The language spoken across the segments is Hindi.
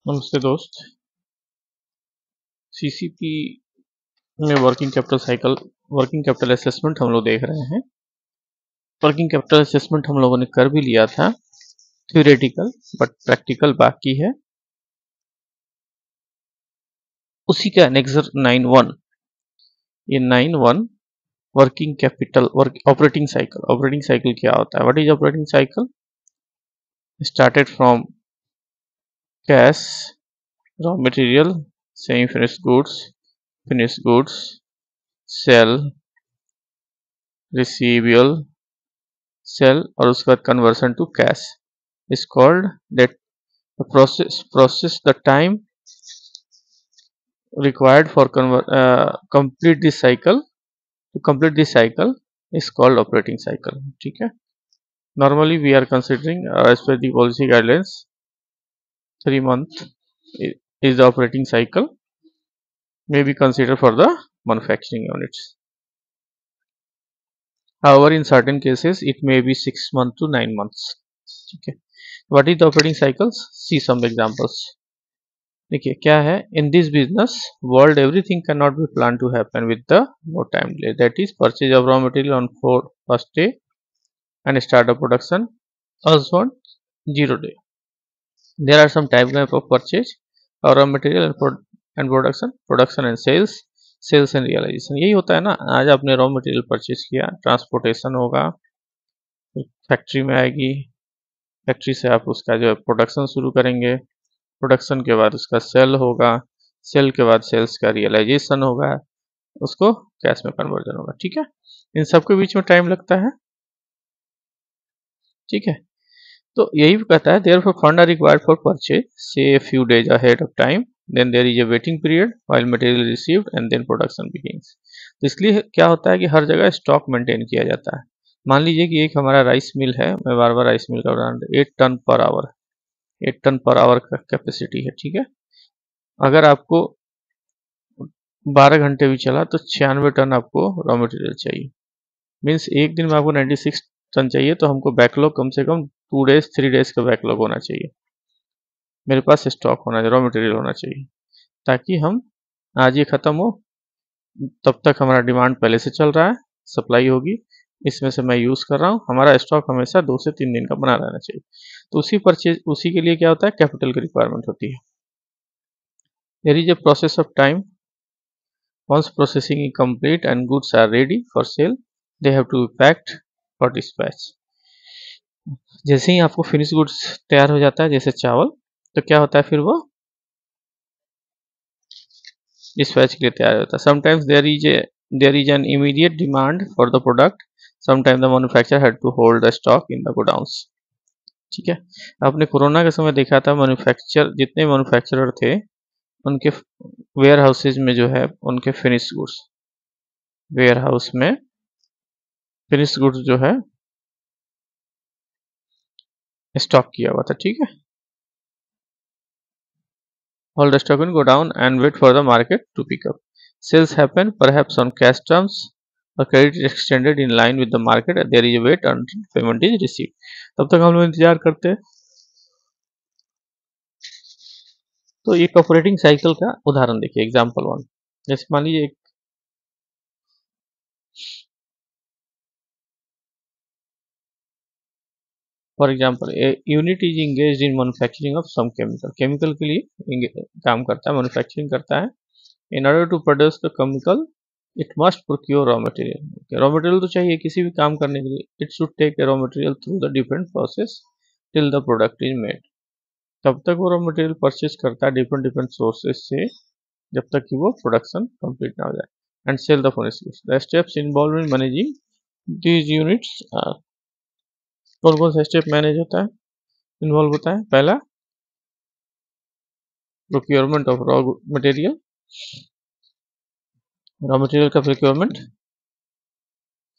नमस्ते दोस्त। सीसीपी में working capital cycle, working capital assessment हम लोग देख रहे हैं। वर्किंग कैपिटल असेसमेंट हम लोगों ने कर भी लिया था, थ्योरेटिकल, बट प्रैक्टिकल बाकी है। उसी का एनेक्सर 9.1, ये 9.1 working capital operating cycle. Operating cycle क्या होता है? What is operating cycle? Started from cash, raw material, semi finish goods, sale, receivable, sale, और उसके बाद conversion to cash is called that the process the time required for complete this cycle, to complete this cycle is called operating cycle. ठीक है, normally we are considering as per the policy guidelines 3 month is the operating cycle may be considered for the manufacturing units. However, in certain cases it may be 6 months to 9 months. ठीक है, what is the operating cycles? See some examples. देखिए क्या है, in this business world everything can not be plan to happen with the more time delay, that is purchase of raw material on first day and start of production also on 0 day. There are some type of purchase और raw material and production and sales and realisation. यही होता है ना, आज आपने रॉ मटेरियल परचेज किया, ट्रांसपोर्टेशन होगा, फैक्ट्री में आएगी, फैक्ट्री से आप उसका जो है प्रोडक्शन शुरू करेंगे, प्रोडक्शन के बाद उसका सेल होगा, सेल के बाद सेल्स का रियलाइजेशन होगा, उसको कैश में कन्वर्जन होगा। ठीक है, इन सब के बीच में टाइम लगता है। ठीक है, तो यही कहता है there for fund are required for purchase say few days ahead of time, then there is a waiting period while material received and then production begins. तो इसलिए क्या होता है कि हर जगह स्टॉक मेंटेन किया जाता है। मान लीजिए कि एक हमारा राइस मिल है, मैं बार बार राइस मिल का उदाहरण, 8 ton per hour, 8 ton per hour का कैपेसिटी है। ठीक है, अगर आपको 12 घंटे भी चला तो 96 टन आपको रॉ मटेरियल चाहिए, मीन्स एक दिन में आपको 96 टन चाहिए, तो हमको बैकलॉग कम से कम 2 डेज 3 डेज का बैकलॉग होना चाहिए, मेरे पास स्टॉक होना चाहिए, रॉ मटेरियल होना चाहिए, ताकि हम आज ये ख़त्म हो तब तक हमारा डिमांड पहले से चल रहा है, सप्लाई होगी, इसमें से मैं यूज़ कर रहा हूँ, हमारा स्टॉक हमेशा 2 से 3 दिन का बना रहना चाहिए। तो उसी के लिए क्या होता है, कैपिटल की रिक्वायरमेंट होती है। There is a process of time, once processing is complete and goods are ready for sale, they have to be packed for dispatch. जैसे ही आपको फिनिश गुड्स तैयार हो जाता है, जैसे चावल, तो क्या होता है फिर वो डिस्पैच के लिए तैयार होता है। Sometimes there is an immediate demand for the product, sometimes the manufacturer had to hold the stock in the godowns. ठीक है, आपने कोरोना के समय देखा था, जितने मैन्युफैक्चरर थे उनके वेयर हाउसेज में जो है उनके फिनिश गुड्स, वेयर हाउस में फिनिश गुड्स जो है स्टॉक किया हुआ था। ठीक है, all the stock will go down and wait for the market to pick up. Sales happen perhaps on cash terms or credit is extended in line with the market and there is a wait until payment is received. तब तक हम लोग इंतजार करते हैं। तो एक ऑपरेटिंग साइकिल का उदाहरण देखिए, एग्जांपल 1, जैसे मान लीजिए for example a unit is engaged in manufacturing of some chemical, chemical के लिए काम करता है, मैन्युफैक्चरिंग करता है। In order to produce the chemical it must procure raw material, raw material तो चाहिए किसी भी काम करने के लिए, it should take raw material through the different process till the product is made. तब तक वो रॉ मटेरियल परचेज करता है डिफरेंट सोर्सेज से जब तक कि वो प्रोडक्शन कंप्लीट ना हो जाए, and sell the finish goods. The steps involve in managing these units, कौन कौन सा स्टेप मैनेज होता है, इन्वॉल्व होता है? पहला, procurement of raw material, raw material का प्रोक्योरमेंट,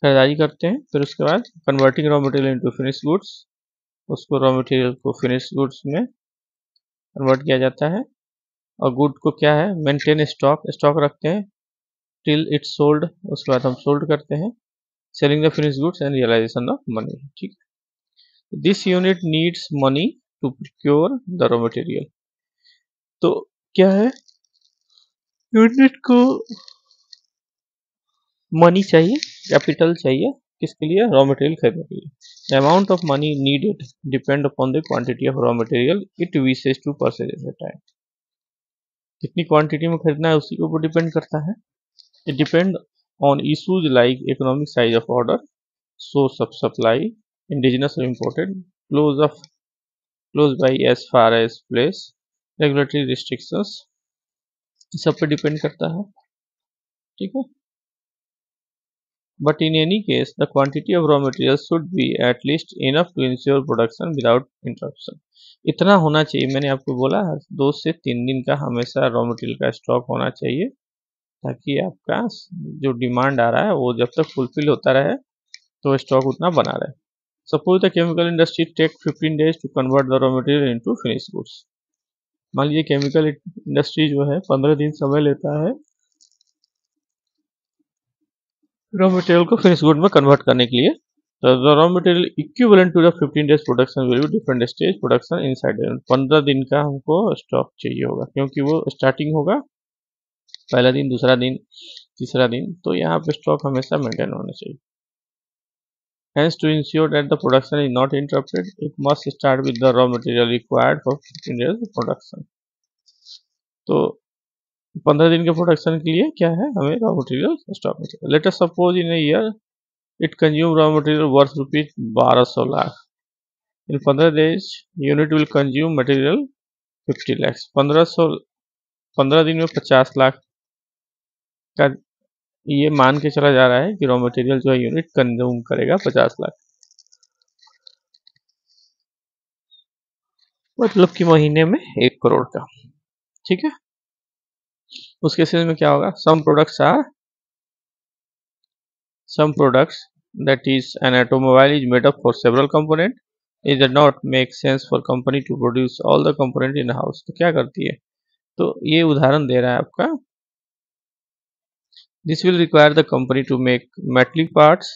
खरीदारी करते हैं, फिर उसके बाद converting raw material into finish goods, उसको रॉ मटेरियल को फिनिश गुड्स में कन्वर्ट किया जाता है, और गुड को क्या है, मेंटेन स्टॉक रखते हैं टिल इट्स सोल्ड, उसके बाद हम सोल्ड करते हैं, selling the finish goods and realisation of money. ठीक है, this unit needs money to procure the raw material, तो क्या है, यूनिट को मनी चाहिए, कैपिटल चाहिए, किसके लिए, रॉ मटेरियल खरीदने के लिए। The amount of money needed depend upon the quantity of raw material it wishes to purchase at a time. कितनी क्वांटिटी में खरीदना है उसी के ऊपर डिपेंड करता है। It depend on issues like economic size of order, source of supply, indigenous or imported, close by as far as place, regulatory restrictions, सब पे डिपेंड करता है, ठीक है। But in any case the quantity of raw material should be at least enough to ensure production without interruption. इतना होना चाहिए, मैंने आपको बोला 2 से 3 दिन का हमेशा रॉ मटेरियल का स्टॉक होना चाहिए, ताकि आपका जो डिमांड आ रहा है वो जब तक फुलफिल होता रहे तो स्टॉक उतना बना रहे। Suppose the chemical industry take 15 days to convert the raw material into finished goods. मान लीजिए केमिकल इंडस्ट्री जो है 15 दिन समय लेता है रॉ मटेरियल को फिनिश गुड में कन्वर्ट करने के लिए। तो the raw material equivalent to the 15 days production will be different stage production inside 15 दिन का हमको स्टॉक चाहिए होगा, क्योंकि वो स्टार्टिंग होगा पहला दिन, दूसरा दिन, तीसरा दिन, तो यहाँ पे स्टॉक हमेशा मेंटेन होना चाहिए। Hence, to ensure that the production is not interrupted, it must start with the raw material required for 15 days of production. तो 15 दिन के प्रोडक्शन के लिए क्या है, हमें रॉ मटेरियल स्टॉक में चाहिए। Let us suppose in a year it consume raw material worth rupees 1200 lakh. In 15 days unit will consume material 50 lakh. 15 दिन में 50 लाख का ये मान के चला जा रहा है कि रॉ मटेरियल जो है यूनिट कंज्यूम करेगा 50 लाख, मतलब कि महीने में 1 करोड़ का, ठीक है। उस केसेस में क्या होगा, some products that is an automobile is made up for several components, it does not make sense for company to produce all the component in house। तो क्या करती है, तो ये उदाहरण दे रहा है आपका, this will require the company to make metallic parts,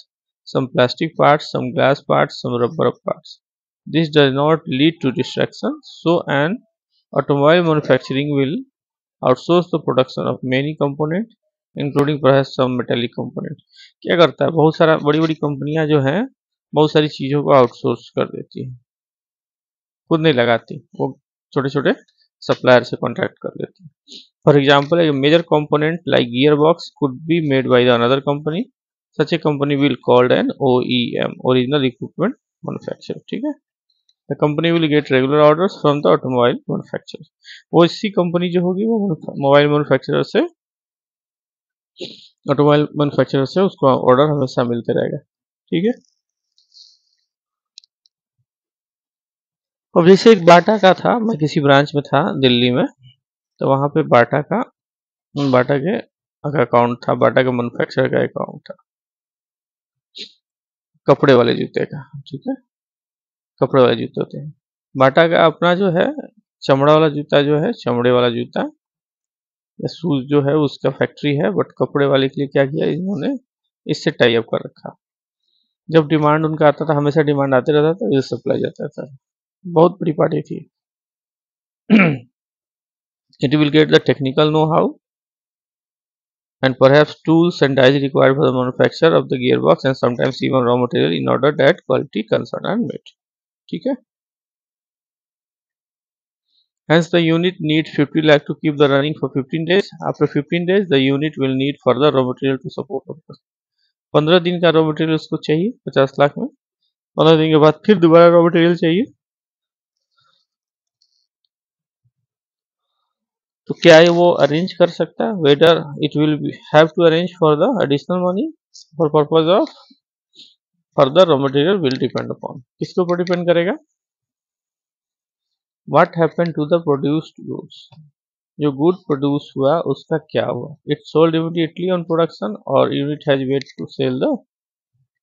some plastic parts, some glass parts, some rubber parts. This does not lead to distraction, so an automobile manufacturing will outsource the production of many components including perhaps some metallic component. क्या करता है, बहुत सारा बड़ी बड़ी कंपनियां जो हैं बहुत सारी चीज़ों को आउटसोर्स कर देती है, खुद नहीं लगाती, वो छोटे छोटे सप्लायर से कॉन्ट्रैक्ट कर देती है। For example a major component like gear box could be made by the another company, such a company will called an OEM, original equipment manufacturer, ठीक है। The company will get regular orders from the automobile manufacturer. वो इसी कंपनी जो होगी वो मोबाइल मैन्युफैक्चरर से, ऑटोमोबाइल मैन्युफैक्चरर से उसको ऑर्डर हमेशा मिलते रहेगा, ठीक है। अब जैसे एक बाटा का था, मैं किसी ब्रांच में था दिल्ली में, तो वहाँ पे बाटा के अकाउंट था, बाटा के मैन्युफैक्चरर का अकाउंट था, कपड़े वाले जूते का, ठीक है। कपड़े वाले जूते होते हैं, बाटा का अपना जो है चमड़ा वाला जूता जो है, चमड़े वाला जूता या शूज जो है उसका फैक्ट्री है, बट कपड़े वाले के लिए क्या किया इन्होंने, इससे टाई अप कर रखा। जब डिमांड उनका आता था, हमेशा डिमांड आते रहता था, ये सप्लाई जाता था, बहुत बड़ी पार्टी थी। It will get the technical know-how and perhaps tools and dies required for the manufacture of the gearbox and sometimes even raw material in order that quality concern are met, ठीक है। Hence the unit needs 50 lakh to keep the running for 15 days. After 15 days the unit will need further raw material to support the production. 15 दिन का रॉ मटेरियल उसको चाहिए 50 लाख में, 15 दिन के बाद फिर दोबारा रॉ मटेरियल चाहिए, तो क्या ये वो अरेंज कर सकता है, whether it will have to arrange for the additional money for purpose of further raw material will depend upon, किसके ऊपर डिपेंड करेगा, what happened to the produced goods, जो गुड प्रोड्यूस हुआ उसका क्या हुआ, it sold immediately on production और unit has wait to sell the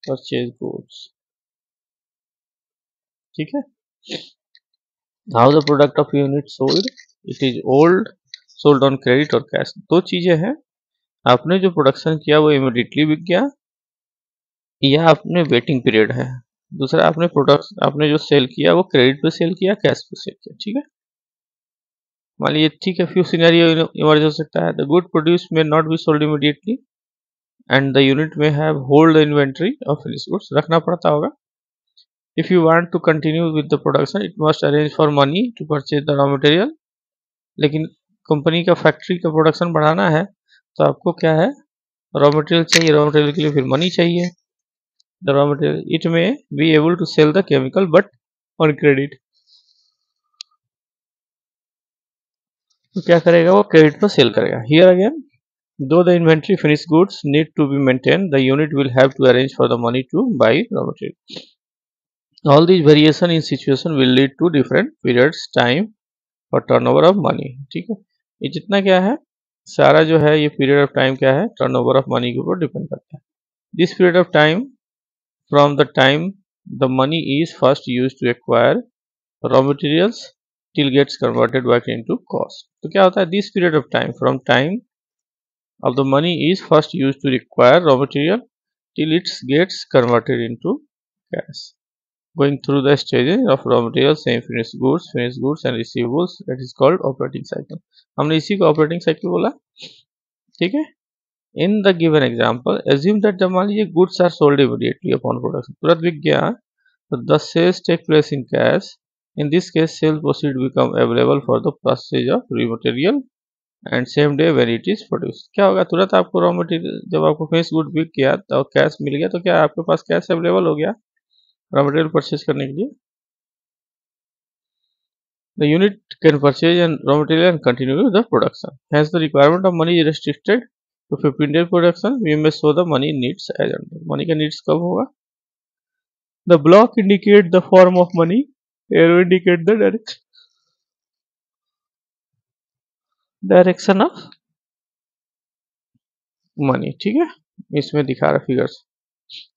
purchase goods, ठीक है। How the product of unit sold, it is old, sold on credit और कैश। दो चीजें हैं, आपने जो प्रोडक्शन किया वो इमीडिएटली बिक गया या आपने वेटिंग पीरियड है, दूसरा आपने जो सेल किया वो क्रेडिट पे सेल किया, कैश पे सेल किया, ठीक है। मान लीजिए ठीक है, फ्यू सिनेरियो इमर्ज हो सकता है। The good produce may not be sold immediately and the unit may have hold the inventory of finish goods, रखना पड़ता होगा। If you want to continue with the production it must arrange for money to purchase the raw material. लेकिन कंपनी का फैक्ट्री का प्रोडक्शन बढ़ाना है तो आपको क्या है, रॉ मटेरियल चाहिए, रॉ मटेरियल के लिए फिर मनी चाहिए। The raw material it may be able to sell the chemical but on credit, तो क्या करेगा वो, क्रेडिट पर सेल करेगा। Here again though the inventory finished goods need to be maintained, the unit will have to arrange for the money to buy raw material. All these variation in situation will lead to different periods time और टर्नओवर ऑफ मनी। ठीक है, ये जितना क्या है सारा जो है ये पीरियड ऑफ टाइम क्या है, टर्नओवर ऑफ मनी के ऊपर डिपेंड करता है। This period of time from the time the money is first use to acquire raw materials till gets converted back into cost. तो क्या होता है, this period of time from time of the money is first used to acquire raw material till it gets converted into cash, going through the stages of raw materials, same finished goods and receivables, that is called operating cycle। हमने इसी को operating cycle बोला। ठीक है, in the given example assume that जब मान लीजिए goods are sold immediately upon production, तुरंत बिक गया, तो the sales take place in cash। in this case sale proceeds become available for the purchase of raw material and same day when it is produce. क्या होगा, तुरंत आपको रॉ मटेरियल जब आपको फिनिश गुड बिक गया तो कैश मिल गया, तो क्या आपके पास कैश अवेलेबल हो गया रॉ मटेरियल परचेज करने के लिए। The unit can purchase and raw material and continue the production, has the requirement of money is restricted to 15 days production, we may show the money needs as under. Money का नीड्स कब होगा, the block indicate the form of money, arrow indicate the direction of money. ठीक है, इसमें दिखा रहा फिगर्स,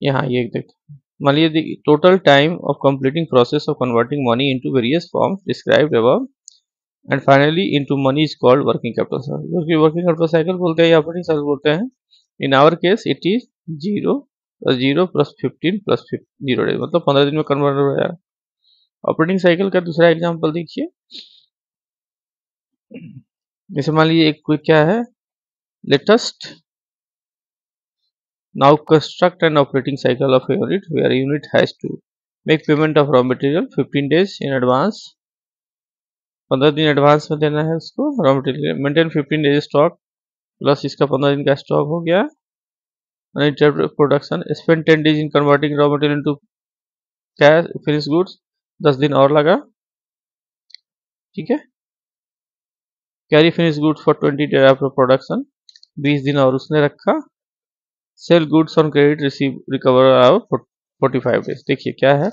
यहाँ ये देखो, मान लीजिए total time of completing process of converting money into various forms described above and finally into money is called working capital cycle, जो कि वर्किंग कैपिटल साइकिल बोलते हैं या ऑपरेटिंग साइकिल बोलते हैं। In our case it is 0 plus 15 plus 0 days, मतलब 15 दिन में कन्वर्ट हो जाएगा। ऑपरेटिंग साइकिल का दूसरा एग्जाम्पल देखिए, जैसे मान लीजिए एक कोई क्या है, latest now construct an operating cycle of a unit where a unit has to make payment of raw material 15 days in advance, 15 दिन एडवांस में देना है उसको raw material, maintain 15 days stock plus इसका 15 दिन का स्टॉक हो गया, production spend 10 days in converting raw material into cash finish goods, 10 दिन और लगा। ठीक है, carry finish goods for 20 days after production, 20 दिन और उसने रखा। Sell goods on credit receive recover 45 days. देखिए क्या है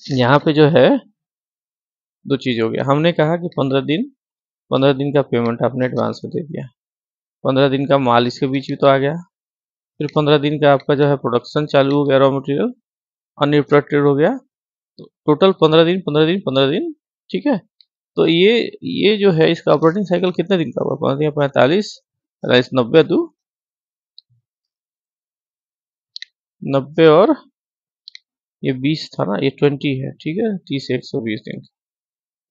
यहाँ पे जो है दो चीज हो गया, हमने कहा कि 15 दिन का पेमेंट आपने एडवांस में दे दिया, 15 दिन का माल इसके बीच भी तो आ गया, फिर 15 दिन का आपका जो है प्रोडक्शन चालू हो गया, रॉ मटेरियल अनइंटरप्टेड हो गया, तो टोटल 15 दिन 15 दिन 15 दिन। ठीक है, तो ये जो है इसका ऑपरेटिंग साइकिल कितने दिन का होगा, 15 45 45 90 और ये 20 था ना, ये 20 है। ठीक है, 30 120 दिन,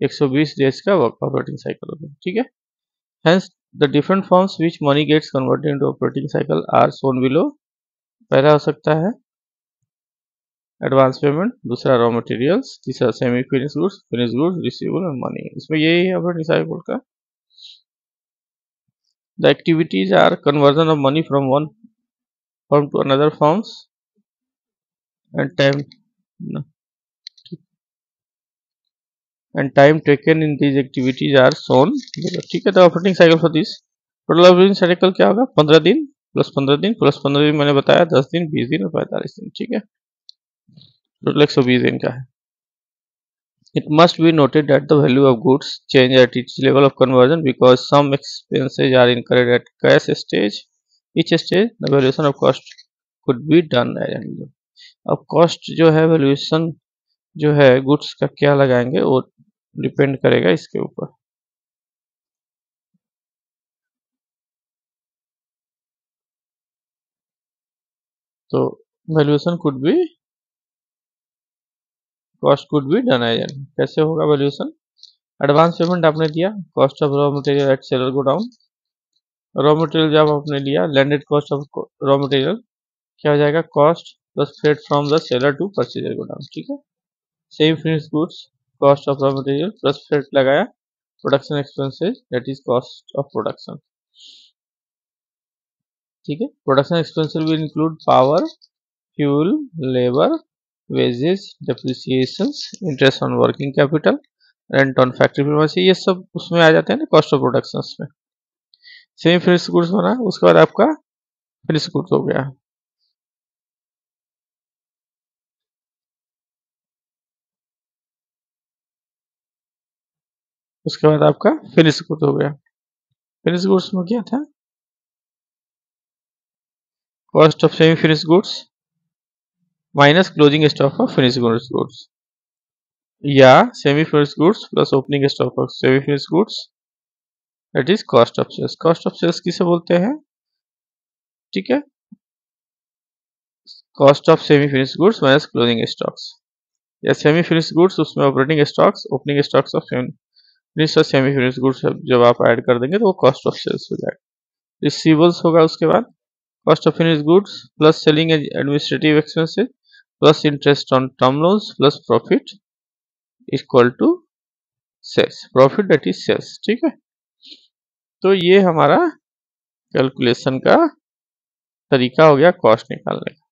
120 डेज का ऑपरेटिंग साइकिल हो गया। ठीक है, hence the different forms which money gets converted into operating cycle are shown below। पहला हो सकता है एडवांस पेमेंट, दूसरा रॉ मटेरियल्स, तीसरा सेमी फिनिश गुड्स रिसीवेबल और मनी। इसमें यही है ऑपरेटिंग साइकिल का। The activities are conversion of money from one form to another forms and time taken in these activities are shown below। ठीक है, तो operating cycle for this total operating cycle क्या होगा, 15 दिन प्लस 15 दिन प्लस 15 दिन, मैंने बताया 10 दिन 20 दिन और 45 दिन। ठीक है, टोटल 120 दिन का है। It must be noted that the value of goods change at each level of conversion because some expenses are incurred at cash stage। Each stage the valuation of cost could be done manually। अब कॉस्ट जो है वैल्यूएशन जो है गुड्स का क्या लगाएंगे वो डिपेंड करेगा इसके ऊपर। तो valuation could be cost could be done as an. कैसे होगा वैल्यूएशन? एडवांस पेमेंट आपने दिया, cost of raw material at seller godown. Raw material जब आपने लिया, landed cost of raw material क्या हो जाएगा? Cost plus freight from the seller to purchaser godown. ठीक है। Same finish goods, cost of raw material plus freight लगाया, production expenses that is cost of production. ठीक है। Production expenses will include power, fuel, labour, wages, depreciations, interest on working capital, rent on factory premises, ये सब उसमें आ जाते हैं ना कॉस्ट ऑफ प्रोडक्शन में। सेम फिनिश गुड्स बना, उसके बाद आपका फिनिश गुड्स हो गया। उसके बाद आपका फिनिश गुड्स हो गया। फिनिश गुड्स में क्या था? Cost of semi finish goods minus closing stock of finish goods, या semi finish goods plus opening stock of semi finish goods that is cost of sales. Cost of sales किसे बोलते हैं? ठीक है, cost of semi finish goods minus closing stocks, या सेमी फिनिश गुड्स उसमें operating stocks, opening stocks of finish और सेमी फिनिश गुड्स जब आप ऐड कर देंगे तो वो कॉस्ट ऑफ सेल्स हो जाएगा। रिसीवेबल्स होगा उसके बाद, cost of finish goods plus selling administrative expenses plus interest on term loans plus profit equal to sales, profit that is sales. ठीक है। तो ये हमारा कैलकुलेशन का तरीका हो गया कॉस्ट निकालने का।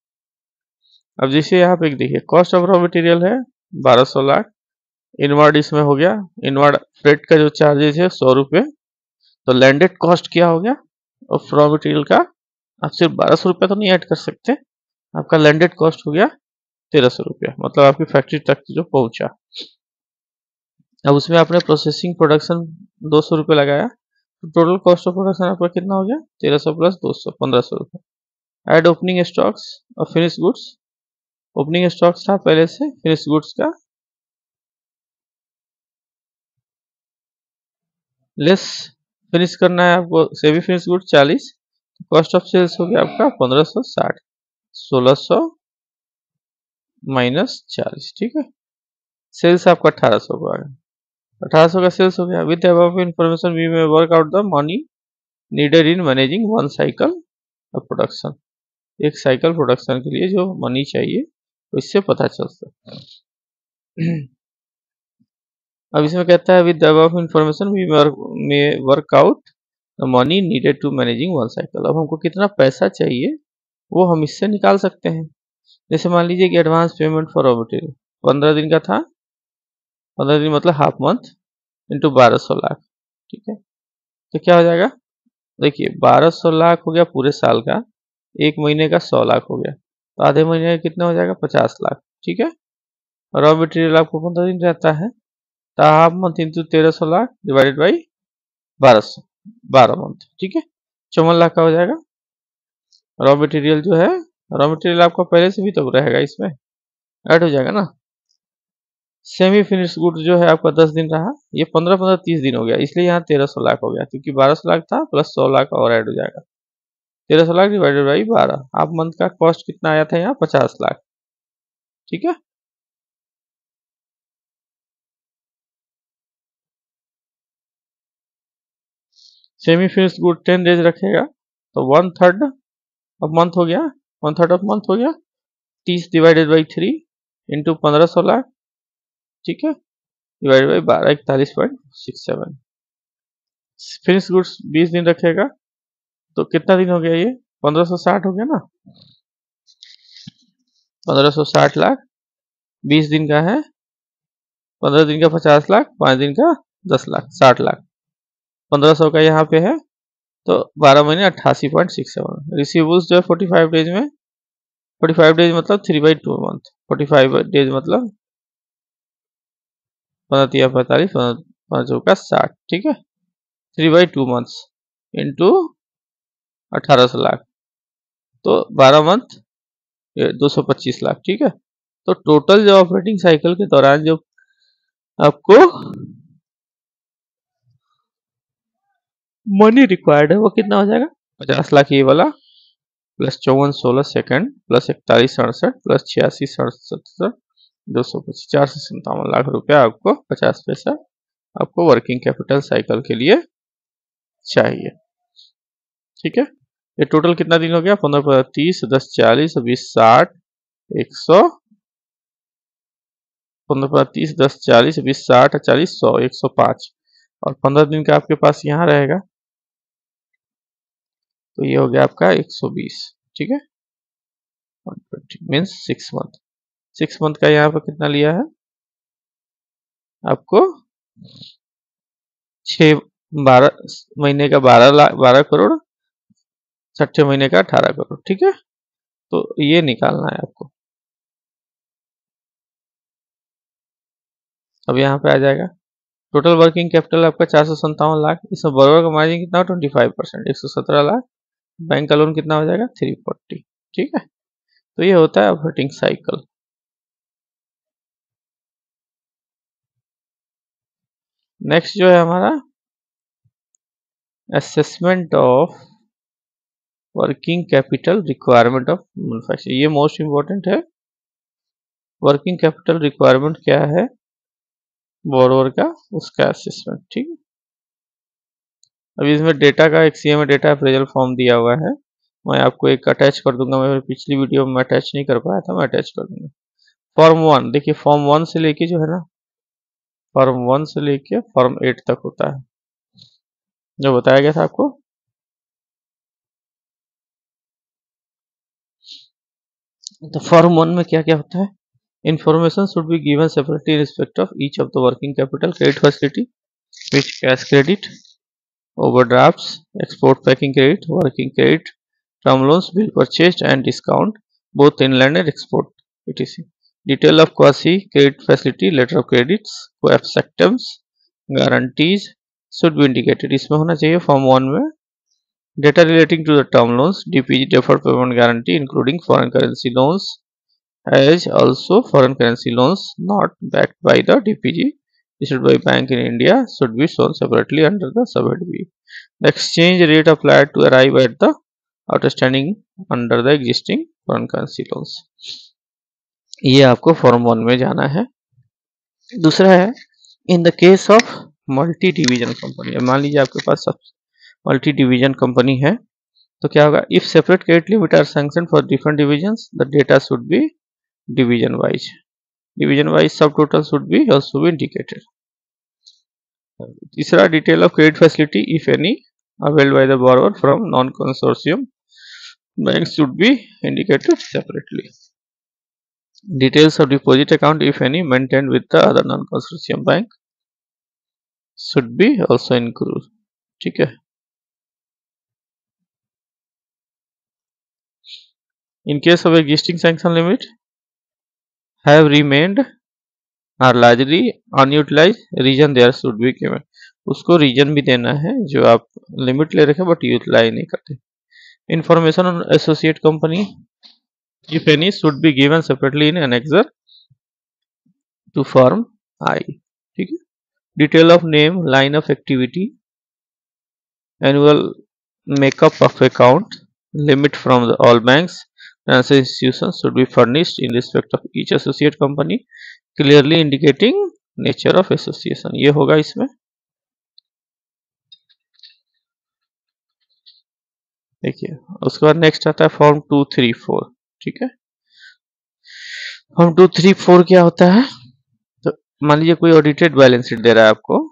अब जैसे यहाँ पे देखिए, कॉस्ट ऑफ रॉ मटेरियल है 1200 लाख, इनवर्ड इसमें हो गया, इनवर्ड फ्रेट का जो चार्जेस है 100 रुपये, तो लैंडेड कॉस्ट क्या हो गया ऑफ रॉ मटेरियल का? आप सिर्फ 1200 रुपये तो नहीं ऐड कर सकते, आपका लैंडेड कॉस्ट हो गया 1300 रुपया, मतलब आपकी फैक्ट्री तक जो पहुंचा। अब उसमें आपने प्रोसेसिंग प्रोडक्शन 200 रुपये लगाया, तो टोटल कॉस्ट ऑफ प्रोडक्शन आपका कितना हो गया? 1300 प्लस 200 1500 रुपये। एड ओपनिंग स्टॉक्स और फिनिश गुड्स, ओपनिंग स्टॉक्स था पहले से फिनिश गुड्स का, लेस फिनिश करना है आपको semi finish goods 40, cost of sales हो गया आपका 1560, 1600 माइनस 40। ठीक है। सेल्स आपका 1800 का आ गया, 1800 का सेल्स हो गया। With above information we may work out the money needed in managing one cycle of production. एक साइकिल प्रोडक्शन के लिए जो मनी चाहिए तो इससे पता चलता है। अब इसमें कहता है with the above information we may work out the money needed to managing one cycle. अब हमको कितना पैसा चाहिए वो हम इससे निकाल सकते हैं। जैसे मान लीजिए कि advance payment for raw material 15 दिन का था, 15 दिन मतलब हाफ मंथ इंटू 1200 लाख। ठीक है। तो क्या हो जाएगा? देखिए 1200 लाख हो गया पूरे साल का, एक महीने का 100 लाख हो गया, तो आधे महीने का कितना हो जाएगा? 50 लाख। ठीक है। रॉ मटेरियल आपको 15 दिन रहता है, तो half month into 1300 lakh divided by 1200, 12 month. ठीक है। 54 लाख का हो जाएगा। रॉ मटेरियल जो है, रॉ मटेरियल आपका पहले से भी तो रहेगा, इसमें ऐड हो जाएगा ना। सेमी फिनिश गुड जो है आपका 10 दिन रहा, ये 15 30 दिन हो गया, इसलिए यहाँ 1300 लाख हो गया, क्योंकि 1200 लाख था प्लस 100 लाख और ऐड हो जाएगा। 1300 लाख डिवाइडेड बाई 12, आप मंथ का कॉस्ट कितना आया था यहाँ? 50 लाख। ठीक है। सेमी फिनिश गुड 10 डेज रखेगा, तो 1/3 ऑफ मंथ हो गया, 1/3 ऑफ मंथ हो गया, 30 डिवाइडेड बाई 3 इंटू 1500 लाख। ठीक है। Divided by 12, 41.67। फिनिश गुड्स 20 दिन रखेगा, तो कितना दिन हो गया ये? 1560 हो गया ना। 1560 लाख 20 दिन का है, 15 दिन का 50 लाख, 5 दिन का 10 लाख, 60 लाख। 1500 का यहाँ पे है, तो 12 महीने 88.67। रिसीवेबल्स जो है 45 डेज में, 45 डेज मतलब 3/2 मंथ, 45 डेज मतलब 15 45, 5 का 60। ठीक है। 3/2 मंथ्स इंटू 1800 लाख, तो 12 मंथ 225 लाख। ठीक है। तो टोटल जो ऑपरेटिंग साइकिल के दौरान जो आपको मनी रिक्वायर्ड है वो कितना हो जाएगा? 50 लाख ये वाला, plus 54 16 second, plus 41 68, plus 86 67, 225, 457 lakh रुपया आपको 50 पैसा आपको वर्किंग कैपिटल साइकिल के लिए चाहिए। ठीक है, ये टोटल कितना दिन हो गया? 15, 30, 10, 40, 20, 60, 100, 15, 30, 10, 40, 20, 60, 40, 100, 105 और 15 दिन का आपके पास यहाँ रहेगा, तो ये हो गया आपका 120। ठीक है, 120 मीन्स 6 मंथ। 6 मंथ का यहाँ पर कितना लिया है आपको? 12 महीने का 12 करोड़, 6 महीने का 18 करोड़। ठीक है, तो ये निकालना है आपको। अब यहाँ पे आ जाएगा टोटल वर्किंग कैपिटल आपका 457 लाख, इसमें बोरोवर का मार्जिन कितना हो? 25%, 117 लाख। बैंक का लोन कितना हो जाएगा? 340। ठीक है, तो ये होता है ऑपरेटिंग साइकिल। नेक्स्ट जो है हमारा assessment of working capital requirement of manufacture, ये मोस्ट इंपॉर्टेंट है। वर्किंग कैपिटल रिक्वायरमेंट क्या है बोरोवर का, उसका असेसमेंट। ठीक है, अभी इसमें डेटा का एक सीएमए डेटा अप्रेजल फॉर्म दिया हुआ है, मैं आपको एक अटैच कर दूंगा। मैं पिछली वीडियो में अटैच नहीं कर पाया था, मैं अटैच कर दूंगा। फॉर्म 1 देखिए, फॉर्म 1 से लेके जो है ना, फॉर्म 1 से लेके फॉर्म 8 तक होता है, जो बताया गया था आपको। तो फॉर्म 1 में क्या क्या होता है? Information should be given separately in respect of each of the working capital credit facility, which cash credit, overdrafts, export packing credit, working credit, term loans, bill purchased and discount, both inland and export, etc. Detail of quasi credit facility, letter of credits, co-acceptance, guarantees should be indicated. इसमें होना चाहिए फॉर्म 1 में data relating to the term loans, DPG deferred payment guarantee including foreign currency loans, as also foreign currency loans not backed by the DPG issued by bank in India should be shown separately under the subhead B. The exchange rate applied to arrive at the outstanding under the existing foreign currency loans. ये आपको फॉर्म 1 में जाना है। दूसरा है in the case of multi division company. मान लीजिए आपके पास मल्टी डिवीजन कंपनी है, तो क्या होगा? If separate credit limit are sanction for different divisions, the data should be division wise subtotal should be also be indicated. तीसरा detail of credit facility if any availed by the borrower from non-consortium banks should be indicated separately. Details of deposit account if any maintained with the other non-consortium bank should be also included. ठीक है, in case of existing sanction limit have remained are largely unutilized, region there should be given. उसको रीजन भी देना है जो आप लिमिट ले रखे बट यूटिलाइज नहीं करते। Information on associate company if any should be given separately in annexure to form I. ठीक है, detail of name, line of activity, annual makeup of account, limit from all banks, financial institutions should be furnished in respect of each associate company, clearly indicating nature of association. ये होगा इसमें। देखिए, उसके बाद नेक्स्ट आता है फॉर्म 234। ठीक है, फॉर्म 234 क्या होता है? तो मान लीजिए कोई ऑडिटेड बैलेंस शीट दे रहा है आपको,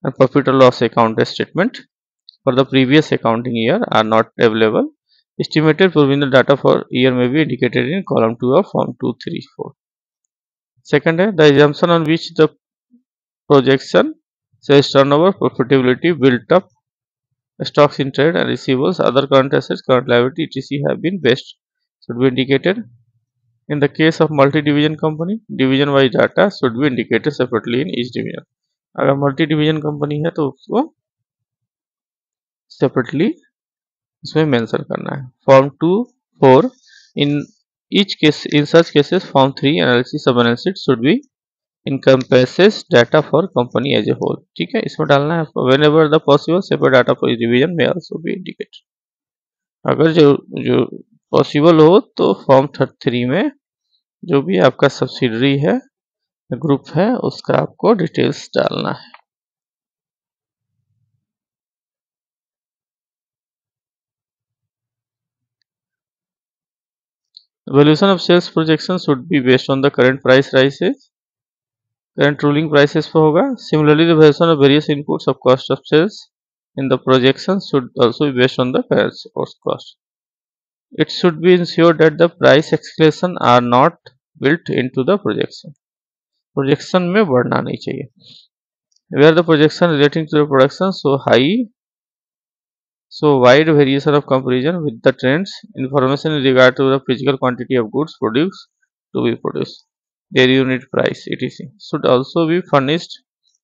प्रॉफिट और loss account statement for the previous accounting year are not available, estimated provisional data for year may be indicated in column 2 of form 234. Second है the assumption on which the projection says turnover, profitability, built up stocks in trade and receivables, other current assets, current liability, etc. have been based should be indicated. In the case of multi-division company, division-wise data should be indicated separately in each division. अगर multi-division company है तो उसको separately इसमें मेंशन करना है। Form 2-4 in each case, in such cases form 3 analysis of balance sheet should be encompasses data for company as a whole. ठीक है, इसमें डालना है आपको whenever the possible separate data for division may also be indicated. अगर जो पॉसिबल हो तो फॉर्म 3 में जो भी आपका सब्सिडरी है ग्रुप है उसका आपको डिटेल्स डालना है। Valuation of sales projection should be based on the current price rises, current ruling prices पे होगा. Similarly, the valuation of various inputs of cost of sales in the projection should also be based on the current source cost. It should be ensured that the price escalation are not built into the projection. Projection में बढ़ना नहीं चाहिए. Where the projection relating to the production so wide variation of comparison with the trends, information in regard to the physical quantity of goods produced to be produced, their unit price, etc. should also be furnished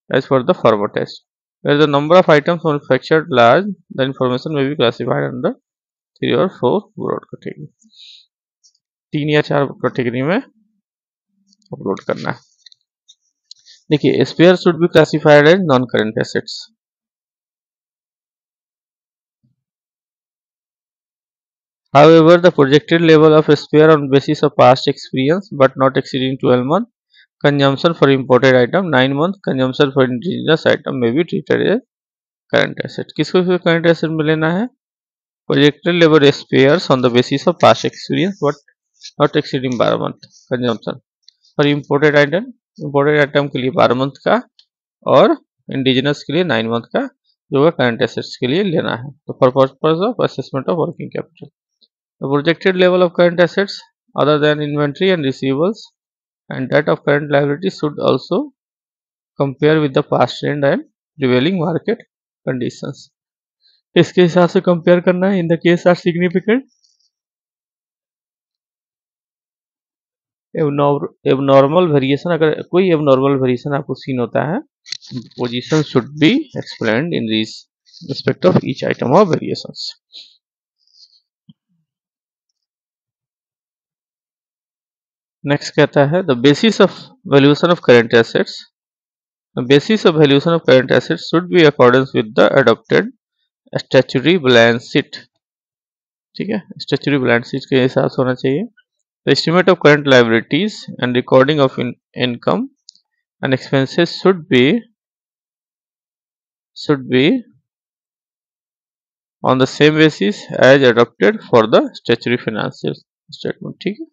as per the former test. Where the number of items manufactured large, the information may be classified under 3 or 4 broad category. 3 या 4 कैटेगरी में अपलोड करना है. देखिए, spare should be classified as non current assets. However, the projected level of spare on basis of past experience but not exceeding 12 months consumption for imported item, 9 months consumption for indigenous item may be treated as current asset. किसको current asset में लेना है? Projected level spares on the basis of past experience but not exceeding 12 month consumption for imported item के लिए 12 month का और indigenous के लिए 9 month का जो current assets के लिए लेना है. तो for purpose of assessment of working capital. The projected level of current assets other than inventory and receivables and that of current liabilities should also compare with the past trend and prevailing market conditions. इसके हिसाब से कंपेयर करना है. In the case are significant abnormal variation, अगर कोई एबनॉर्मल वेरिएशन आपको सीन होता है, position should be explained in this respect of each item of variations. Next कहता है the basis of valuation of current assets. The basis of valuation of current assets should be accordance with the adopted statutory balance sheet. ठीक है, statutory balance sheet के हिसाब से होना चाहिए. The estimate of current liabilities and recording of income and expenses should be on the same basis as adopted for the statutory financial statement. ठीक है.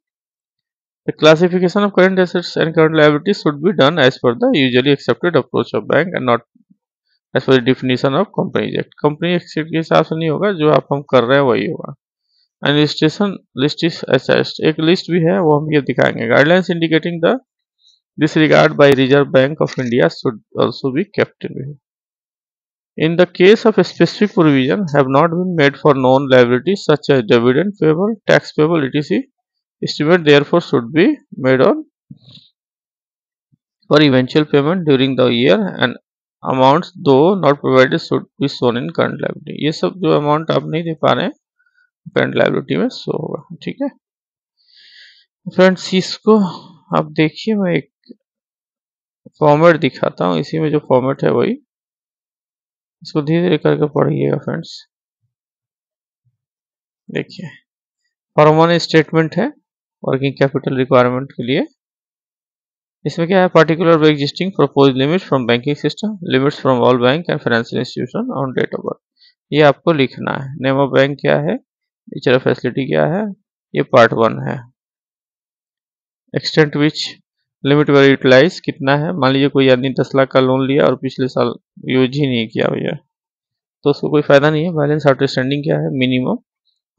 The classification of current assets and current liabilities should be done as per the usually accepted approach of bank and not as per the definition of Companies Act. Company act के हिसाब से नहीं होगा, जो आप हम कर रहे हैं वही होगा. Administration list is assessed. एक लिस्ट भी है वो हम ये दिखाएंगे. Guidelines indicating the disregard by Reserve Bank of India should also be kept in view. In the case of a specific provision have not been made for known liabilities such as dividend payable, tax payable, etc. Estimate therefore should be made on for eventual payment during the year and amounts though not provided should be shown in current liability. ये सब जो अमाउंट आप नहीं दे पा रहे हैं करंट लायबिलिटी में शो होगा. ठीक है फ्रेंड्स, इसको आप देखिए, मैं एक फॉर्मेट दिखाता हूँ. इसी में जो फॉर्मेट है वही, इसको धीरे धीरे करके पढ़िएगा फ्रेंड्स. देखिए, फॉर्म 1 स्टेटमेंट है वर्किंग कैपिटल रिक्वायरमेंट के लिए. इसमें क्या है? Particular existing propose limit from banking system, limits from all bank and financial institution on date of birth. ये आपको लिखना है. नेम ऑफ बैंक क्या है, नेचर ऑफ फैसिलिटी क्या है, ये पार्ट 1 है. एक्सटेंट विच लिमिट वर यूटिलाइज कितना है. मान लीजिए कोई आदमी 10 लाख का लोन लिया और पिछले साल यूज ही नहीं किया भैया, तो उसको कोई फायदा नहीं है. बैलेंस आउटस्टैंडिंग क्या है, मिनिमम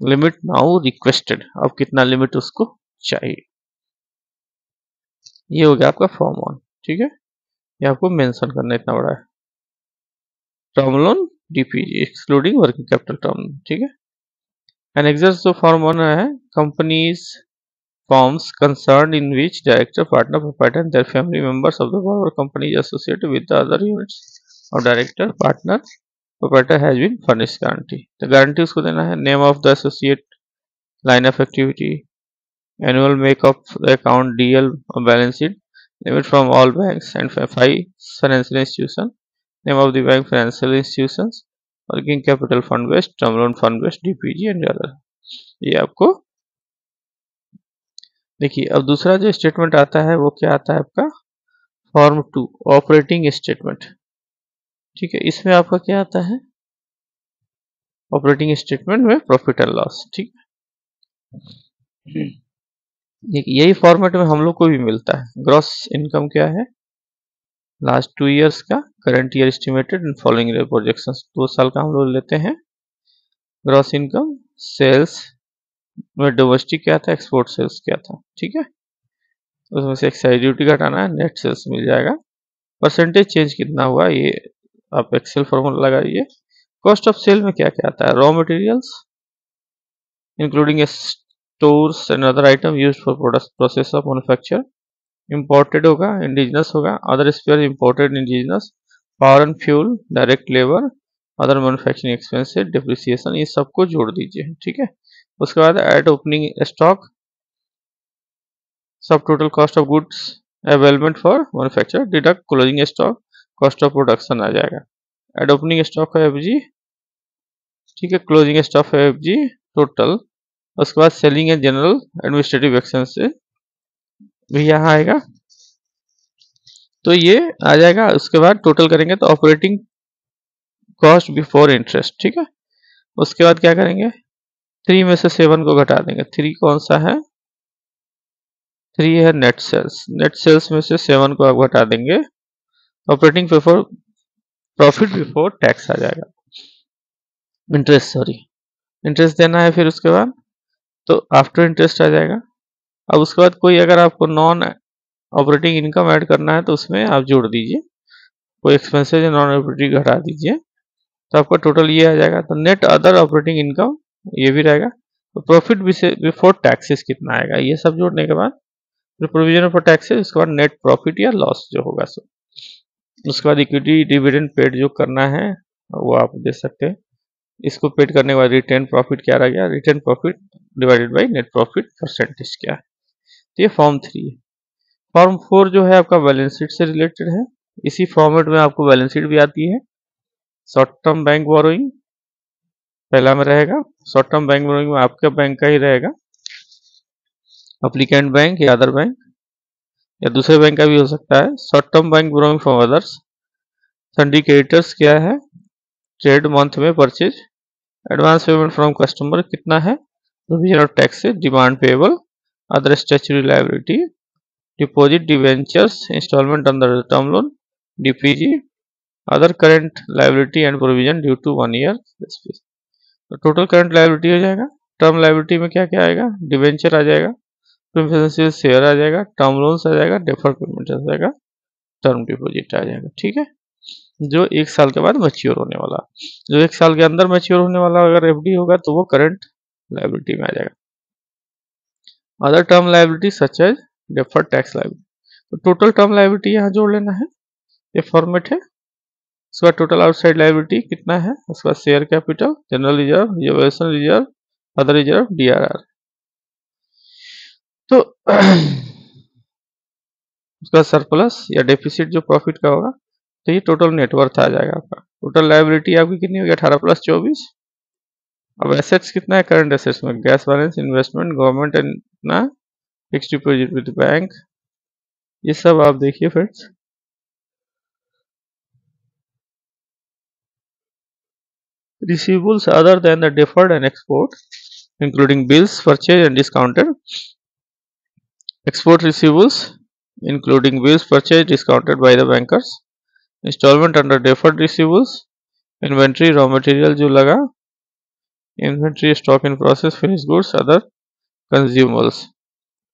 लिमिट नाउ रिक्वेस्टेड, अब कितना लिमिट उसको चाहिए. ये हो गया आपका फॉर्म 1. ठीक है, ये आपको मेंशन करना इतना बड़ा है. Term loan DPG excluding working capital term. ठीक है. एनेक्सर्स जो फॉर्म 1 है, companies firms concerned in which director, partner, proprietor and their family members of the borrower company is associated with the other units of director, partner, proprietor has been furnished guarantee. The guarantee उसको देना है. Name of the associate, line of activity, annual makeup the account, DL balance sheet, limit from all banks and 5 financial institution, name of the bank, financial institutions, working capital fund based, term loan fund based, DPG and other. ये आपको देखिए. अब दूसरा जो स्टेटमेंट आता है वो क्या आता है आपका, फॉर्म 2 ऑपरेटिंग स्टेटमेंट। ठीक है, इसमें आपका क्या आता है, ऑपरेटिंग स्टेटमेंट में प्रॉफिट एंड लॉस। ठीक है, यही फॉर्मेट में हम लोग को भी मिलता है। ग्रॉस इनकम क्या है, लास्ट 2 ईयर्स का, current year estimated and following year projections, 2 साल का हम लोग लेते हैं। ग्रॉस इनकम, सेल्स में डोमेस्टिक क्या था, एक्सपोर्ट सेल्स क्या था। ठीक है, उसमें से एक्साइज ड्यूटी घटाना है, नेट सेल्स मिल जाएगा। परसेंटेज चेंज कितना हुआ ये आप एक्सेल फॉर्मूला लगाइए। कॉस्ट ऑफ सेल में क्या क्या आता है, raw materials including stores and other item used for product process of manufacture. Imported होगा, इंडिजिनस होगा, other spare imported indigenous, power and fuel, direct labour, other manufacturing expenses, depreciation, ये सबको जोड़ दीजिए। ठीक है, उसके बाद ऐड ओपनिंग स्टॉक, सब total cost of goods available for manufacture, deduct closing stock, cost of production आ जाएगा। एड ओपनिंग स्टॉक है एफजी, ठीक है, क्लोजिंग स्टॉक है एफजी टोटल। उसके बाद selling and general administrative expenses भी यहाँ आएगा, तो ये आ जाएगा। उसके बाद टोटल करेंगे तो ऑपरेटिंग कॉस्ट बिफोर इंटरेस्ट। ठीक है, उसके बाद क्या करेंगे, 3 में से 7 को घटा देंगे। 3 कौन सा है, 3 है नेट सेल्स। नेट सेल्स में से 7 को आप घटा देंगे, operating before profit before tax आ जाएगा, इंटरेस्ट सॉरी, इंटरेस्ट देना है। फिर उसके बाद तो आफ्टर इंटरेस्ट आ जाएगा। अब उसके बाद कोई अगर आपको नॉन ऑपरेटिंग इनकम ऐड करना है तो उसमें आप जोड़ दीजिए, कोई एक्सपेंसेस नॉन ऑपरेटिंग घटा दीजिए, तो आपका टोटल ये आ जाएगा। तो नेट अदर ऑपरेटिंग इनकम ये भी रहेगा। तो प्रॉफिट बिफोर टैक्सेस कितना आएगा, ये सब जोड़ने के बाद फिर प्रोविजन फॉर टैक्सेस, उसके बाद नेट प्रॉफिट या लॉस जो होगा सो, उसके बाद इक्विटी डिविडेंड पेड जो करना है वो आप दे सकते हैं। इसको पेड करने के बाद रिटेन प्रॉफिट क्या रह गया, retained profit divided by net profit percentage क्या है। तो ये फॉर्म 3 है। फॉर्म 4 जो है आपका बैलेंस शीट से रिलेटेड है। इसी फॉर्मेट में आपको बैलेंस शीट भी आती है। शॉर्ट टर्म बैंक बोरोइंग पहला में रहेगा। शॉर्ट टर्म बैंक बोरोइंग में आपका बैंक का ही रहेगा, अप्लीकेंट बैंक या अदर बैंक या दूसरे बैंक का भी हो सकता है। Short term bank borrowing from others. Syndicators क्या है, ट्रेड मंथ में purchase, advance payment from customer कितना है, provision of taxes, demand payable, other statutory liability, deposit debentures, instalment under term loan, DPG, other current liability and provision due to 1 year. तो टोटल करंट लायबिलिटी हो जाएगा। टर्म लायबिलिटी में क्या क्या आएगा, डिवेंचर आ जाएगा, प्रेफरेंशियल शेयर आ जाएगा, टर्म लोन्स आ जाएगा, डेफर्ड पेमेंट आ जाएगा, टर्म डिपॉजिट आ जाएगा। ठीक है, जो 1 साल के बाद मैच्योर होने वाला, जो 1 साल के अंदर मैच्योर होने वाला अगर एफडी होगा तो वो करंट लायबिलिटी में आ जाएगा। Other term liability such as deferred tax liability, तो टोटल टर्म लायबिलिटी यहाँ जोड़ लेना है, ये फॉर्मेट है। उसका टोटल आउटसाइड लायबिलिटी कितना है, उसका share capital, general reserve, reservation reserve, other reserve, DRR. तो उसका सरप्लस या डेफिसिट जो प्रॉफिट का होगा, तो ये टोटल नेटवर्थ आ जाएगा आपका। टोटल लायबिलिटी आपकी कितनी होगी, 18 + 24। अब एसेट्स कितना है, करंट एसेट्स में gas balance, investment, government and ना फिक्स डिपॉजिट विद बैंक, ये सब आप देखिए friends. Receivables other than the deferred and export, including bills, purchase and discounted. Export receivables, including bills, purchase, discounted by the bankers. Installment under deferred receivables. Inventory, raw material जो लगा, inventory, stock in process, finished goods, other consumables.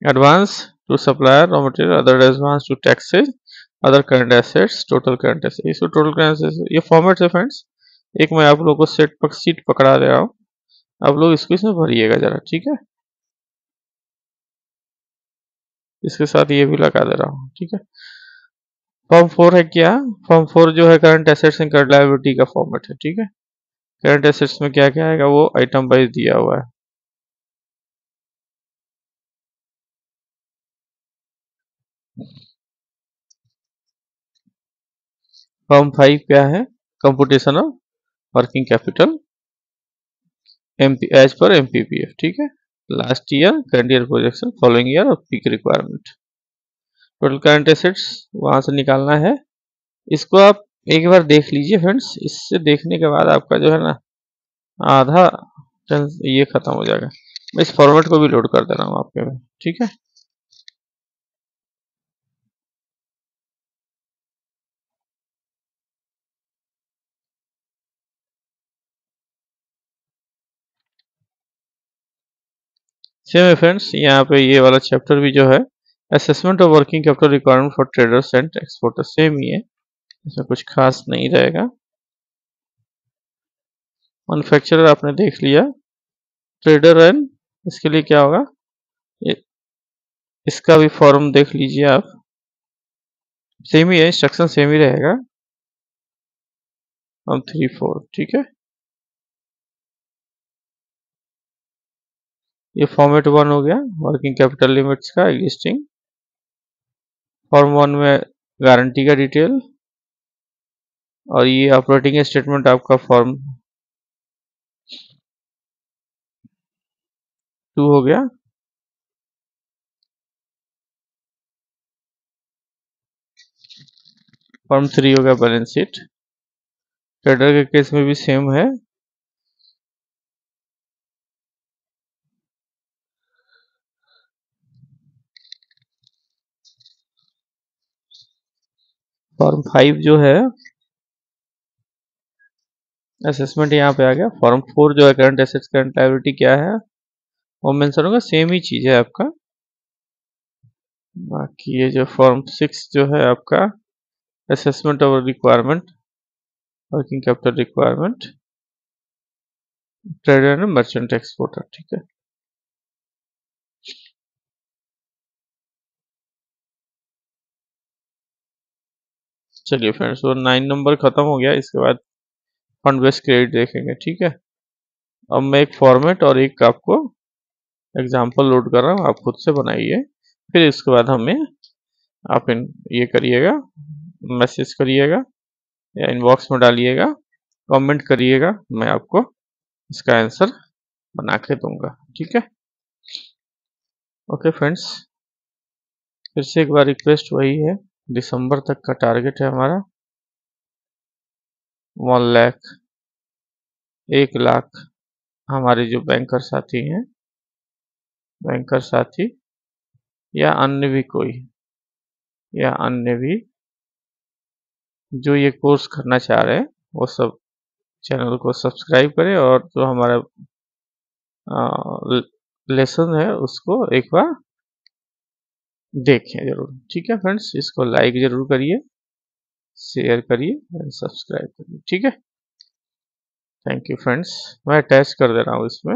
Advance to supplier, raw material, other advance to taxes, other current assets, total current assets. इसको total current assets ये फॉर्मेट है फ्रेंड्स। एक मैं आप लोगों को सीट पकड़ा दे रहा हूँ, आप लोग इसको इसमें भरिएगा जरा, ठीक है। इसके साथ ये भी लगा दे रहा हूँ, ठीक है। फॉर्म 4 है क्या, फॉर्म 4 जो है current assets and current liability का फॉर्मेट है, ठीक है। करंट एसेट्स में क्या क्या आएगा वो आइटम वाइज दिया हुआ है। फॉर्म 5 क्या है, computation of working capital as per MPBF, ठीक है। Last year, current year projection, following year और peak requirement. Total current assets वहां से निकालना है। इसको आप एक बार देख लीजिए फ्रेंड्स, इससे देखने के बाद आपका जो है ना आधा ये खत्म हो जाएगा। मैं इस फॉर्मेट को भी लोड कर दे रहा हूँ आपके में, ठीक है। सेम है फ्रेंड्स, यहाँ पे ये वाला चैप्टर भी जो है assessment of working capital requirement for traders and exporter same ही है, इसमें कुछ खास नहीं रहेगा। मैन्युफैक्चरर आपने देख लिया, ट्रेडर एंड इसके लिए क्या होगा, इसका भी फॉर्म देख लीजिए आप, सेम ही है, इंस्ट्रक्शन सेम ही रहेगा। हम 3-4 ठीक है। ये फॉर्मेट 1 हो गया वर्किंग कैपिटल लिमिट्स का एग्जिस्टिंग। फॉर्म 1 में गारंटी का डिटेल, और ये ऑपरेटिंग स्टेटमेंट आपका फॉर्म 2 हो गया। फॉर्म 3 हो गया बैलेंस शीट। ट्रेडर के केस में भी सेम है। फॉर्म 5 जो है असेसमेंट यहाँ पे आ गया। फॉर्म 4 जो है करंट एसेट्स करंट लायबिलिटी क्या है वो मेंशन होगा, सेम ही चीज है आपका। बाकी ये जो फॉर्म 6 जो है आपका assessment of requirement working capital requirement trader and merchant exporter, ठीक है। चलिए फ्रेंड्स, वो 9 नंबर खत्म हो गया, इसके बाद फंड बेस्ड क्रेडिट देखेंगे, ठीक है। अब मैं एक फॉर्मेट और एक आपको एग्जांपल लोड कर रहा हूँ, आप खुद से बनाइए। फिर इसके बाद हमें आप ये करिएगा, मैसेज करिएगा या इनबॉक्स में डालिएगा, कमेंट करिएगा, मैं आपको इसका आंसर बना के दूंगा, ठीक है। ओके फ्रेंड्स, फिर से एक बार रिक्वेस्ट वही है, दिसंबर तक का टारगेट है हमारा 1 लाख 1 लाख हमारे जो बैंकर साथी हैं, बैंकर साथी या अन्य भी कोई, या अन्य भी जो ये कोर्स करना चाह रहे हैं वो सब चैनल को सब्सक्राइब करें, और जो हमारा लेसन है उसको एक बार देखें जरूर, ठीक है फ्रेंड्स। इसको लाइक जरूर करिए, शेयर करिए और सब्सक्राइब करिए, ठीक है। थैंक यू फ्रेंड्स, मैं अटैच कर दे रहा हूँ इसमें।